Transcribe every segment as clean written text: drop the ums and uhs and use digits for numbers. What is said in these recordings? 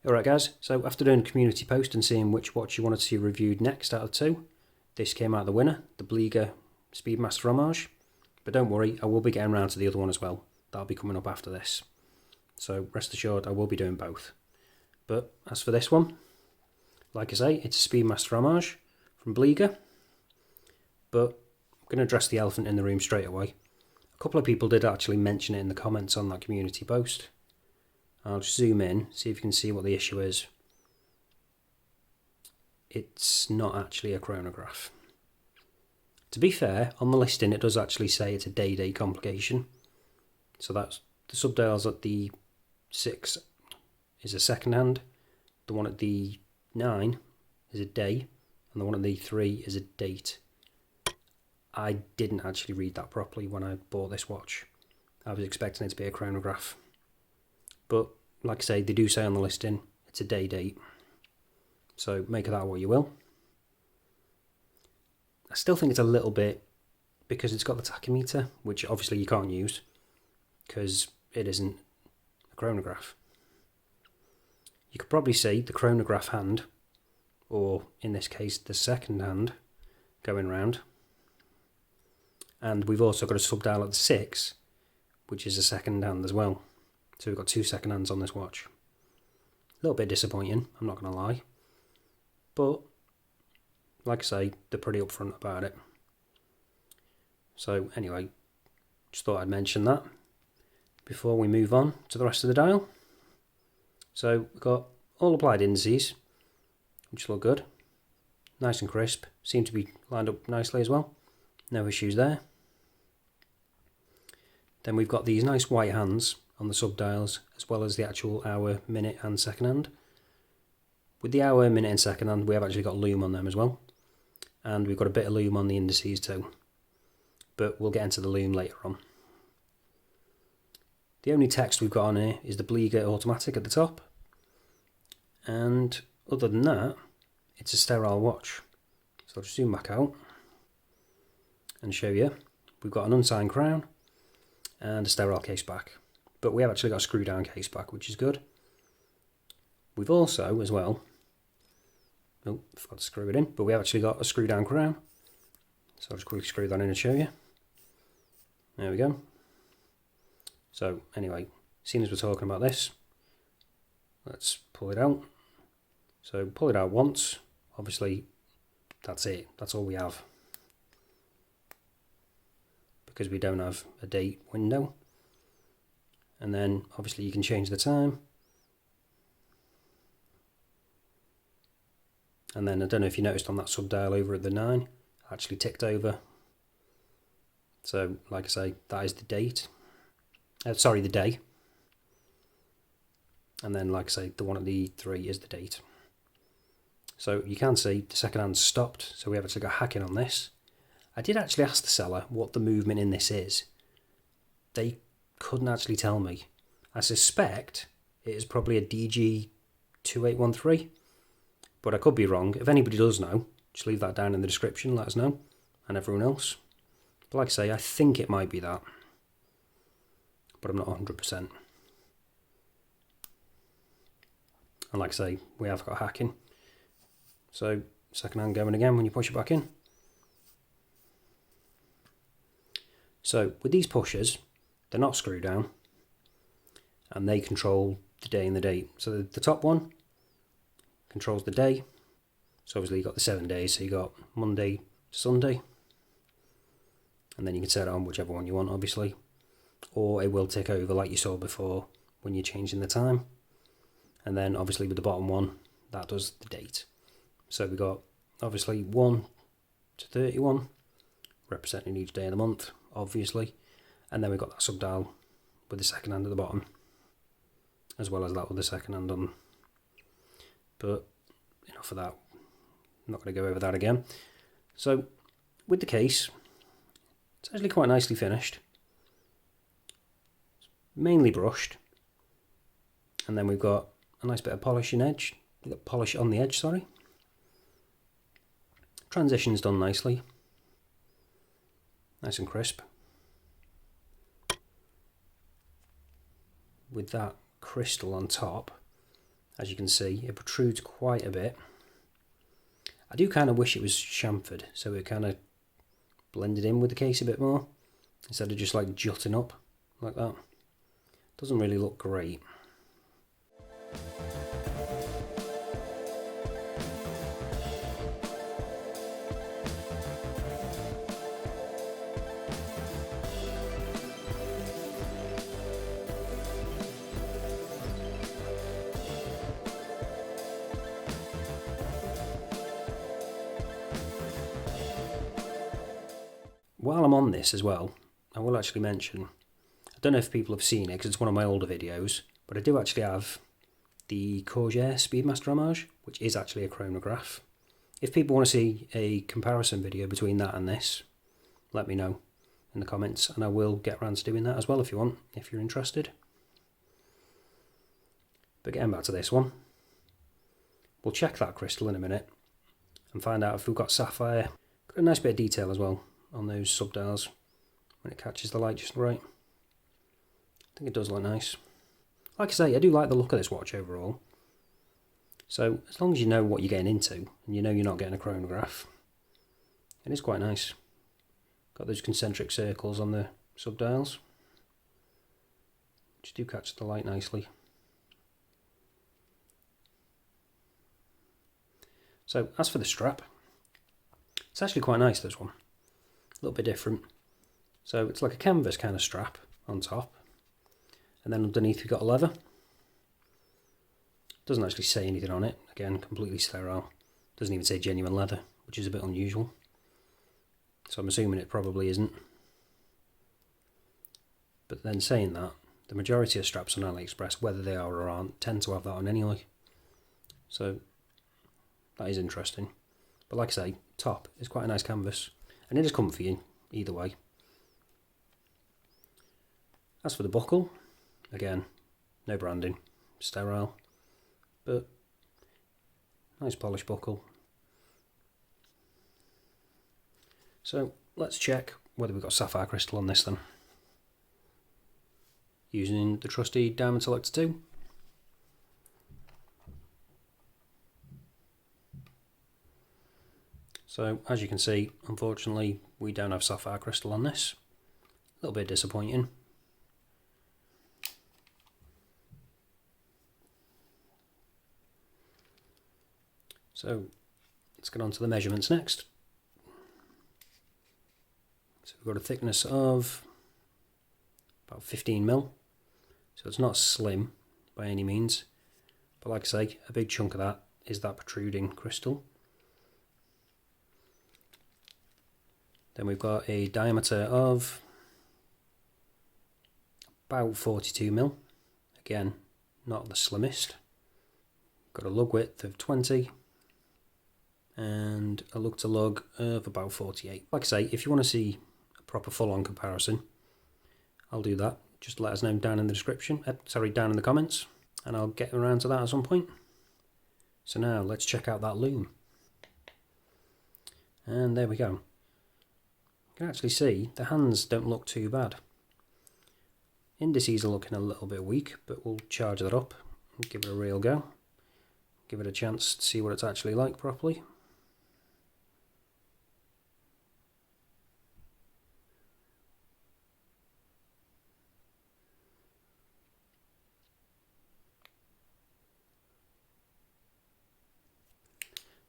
Alright guys, so after doing a community post and seeing which watch you wanted to see reviewed next out of two, this came out the winner, the Bliger Speedmaster Homage. But don't worry, I will be getting around to the other one as well. That'll be coming up after this. So rest assured I will be doing both. But as for this one, like I say, it's a Speedmaster Homage from Bliger. But I'm going to address the elephant in the room straight away. A couple of people did actually mention it in the comments on that community post. I'll just zoom in, see if you can see what the issue is. It's not actually a chronograph. To be fair, on the listing it does actually say it's a day-day complication. So that's the subdials at the 6 is a second hand, the one at the 9 is a day, and the one at the 3 is a date. I didn't actually read that properly when I bought this watch. I was expecting it to be a chronograph. But, like I say, they do say on the listing, it's a day date. So make of that what you will. I still think it's a little bit, because it's got the tachymeter, which obviously you can't use, because it isn't a chronograph. You could probably see the chronograph hand, or in this case the second hand, going round. And we've also got a subdial at the 6, which is a second hand as well. So we've got 2 second hands on this watch. A little bit disappointing, I'm not going to lie. But, like I say, they're pretty upfront about it. So anyway, just thought I'd mention that before we move on to the rest of the dial. So we've got all applied indices, which look good. Nice and crisp, seem to be lined up nicely as well. No issues there. Then we've got these nice white hands on the subdials, as well as the actual hour, minute and second hand. With the hour, minute and second hand, we have actually got Lume on them as well. And we've got a bit of Lume on the indices too. But we'll get into the Lume later on. The only text we've got on here is the Bliger automatic at the top. And other than that, it's a sterile watch. So I'll just zoom back out and show you. We've got an unsigned crown and a sterile case back. But we have actually got a screw down case back, which is good. We've also, as well, oh, forgot to screw it in, but we have actually got a screw down crown. So I'll just quickly screw that in and show you. There we go. So anyway, seeing as we're talking about this, let's pull it out. So pull it out once, obviously that's it, that's all we have. Because we don't have a date window. And then obviously you can change the time. And then I don't know if you noticed on that subdial over at the 9, actually ticked over. So like I say, that is the date. Sorry, the day. And then like I say, the one at the 3 is the date. So you can see the second hand's stopped, so we have actually got hacking on this. I did actually ask the seller what the movement in this is. They couldn't actually tell me. I suspect it is probably a DG2813, but I could be wrong. If anybody does know, just leave that down in the description, let us know, and everyone else. But like I say, I think it might be that, but I'm not 100%. And like I say, we have got hacking. So second hand going again when you push it back in. So with these pushers, they're not screw down, and they control the day and the date. So the top one controls the day. So obviously you've got the 7 days, so you got Monday to Sunday. And then you can set it on whichever one you want, obviously. Or it will tick over like you saw before when you're changing the time. And then obviously with the bottom one, that does the date. So we've got obviously 1 to 31, representing each day of the month, obviously. And then we've got that subdial with the second hand at the bottom, as well as that with the second hand on. But enough of that. I'm not going to go over that again. So with the case, it's actually quite nicely finished. Mainly brushed. And then we've got a nice bit of polish on the edge, sorry. Transition's done nicely. Nice and crisp. With that crystal on top, As you can see, it protrudes quite a bit. I do kind of wish it was chamfered, so it kind of blended in with the case a bit more, instead of just like jutting up like that. Doesn't really look great. While I'm on this as well, I will actually mention, I don't know if people have seen it because it's one of my older videos, but I do actually have the Speedmaster Homage, which is actually a chronograph. If people want to see a comparison video between that and this, let me know in the comments and I will get around to doing that as well if you want, if you're interested. But getting back to this one, we'll check that crystal in a minute and find out if we've got sapphire. Got a nice bit of detail as well on those subdials when it catches the light just right. I think it does look nice. Like I say, I do like the look of this watch overall. So as long as you know what you're getting into and you know you're not getting a chronograph, it is quite nice. Got those concentric circles on the subdials, which do catch the light nicely. So as for the strap, it's actually quite nice, this one. A little bit different. So it's like a canvas kind of strap on top, and then underneath you've got a leather. Doesn't actually say anything on it, again completely sterile. Doesn't even say genuine leather, which is a bit unusual. So I'm assuming it probably isn't. But then saying that, the majority of straps on AliExpress, whether they are or aren't, tend to have that on anyway. So that is interesting. But like I say, top is quite a nice canvas. And it is comfy either way. As for the buckle, again, no branding, sterile, but nice polished buckle. So let's check whether we've got sapphire crystal on this then. Using the trusty Diamond Selector 2. So as you can see, unfortunately we don't have sapphire crystal on this. A little bit disappointing. So let's get on to the measurements next. So we've got a thickness of about 15mm. So it's not slim by any means. But like I say, a big chunk of that is that protruding crystal. Then we've got a diameter of about 42mm. Again, not the slimmest. Got a lug width of 20 and a lug to lug of about 48. Like I say, if you want to see a proper full-on comparison, I'll do that. Just let us know down in the description, down in the comments, and I'll get around to that at some point. So now let's check out that Lume. And there we go. You can actually see the hands don't look too bad. Indices are looking a little bit weak, but we'll charge that up and give it a real go. Give it a chance to see what it's actually like properly.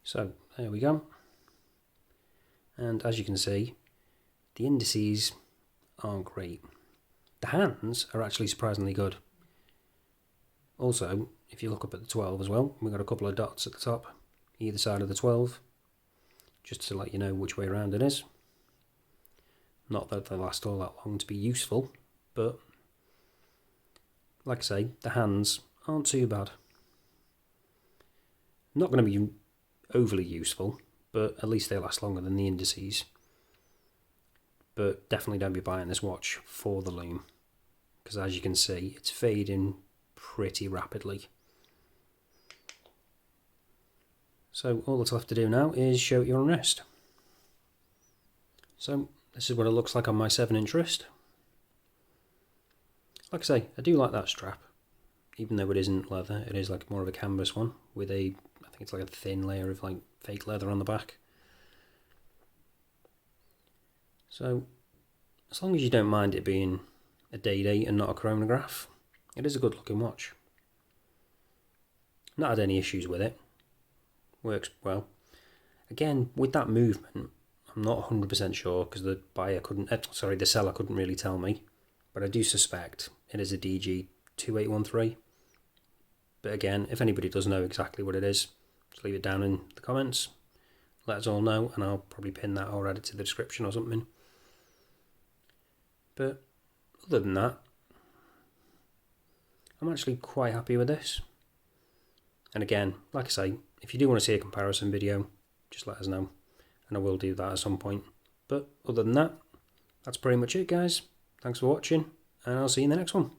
So there we go. And as you can see, the indices aren't great. The hands are actually surprisingly good. Also, if you look up at the 12 as well, we've got a couple of dots at the top, either side of the 12, just to let you know which way around it is. Not that they last all that long to be useful, but like I say, the hands aren't too bad. Not going to be overly useful, but at least they last longer than the indices. But definitely don't be buying this watch for the Lume, because as you can see, it's fading pretty rapidly. So all that's left to do now is show it your own wrist. So this is what it looks like on my 7-inch wrist. Like I say, I do like that strap. even though it isn't leather, it is like more of a canvas one with I think it's like a thin layer of like fake leather on the back. So as long as you don't mind it being a day date and not a chronograph, it is a good looking watch. Not had any issues with it. Works well. Again, with that movement, I'm not 100% sure because the the seller couldn't really tell me, but I do suspect it is a DG 2813. But again, if anybody does know exactly what it is, just leave it down in the comments. Let us all know, and I'll probably pin that or add it to the description or something. But other than that, I'm actually quite happy with this. And again, like I say, if you do want to see a comparison video, just let us know, and I will do that at some point. But other than that, that's pretty much it, guys. Thanks for watching, and I'll see you in the next one.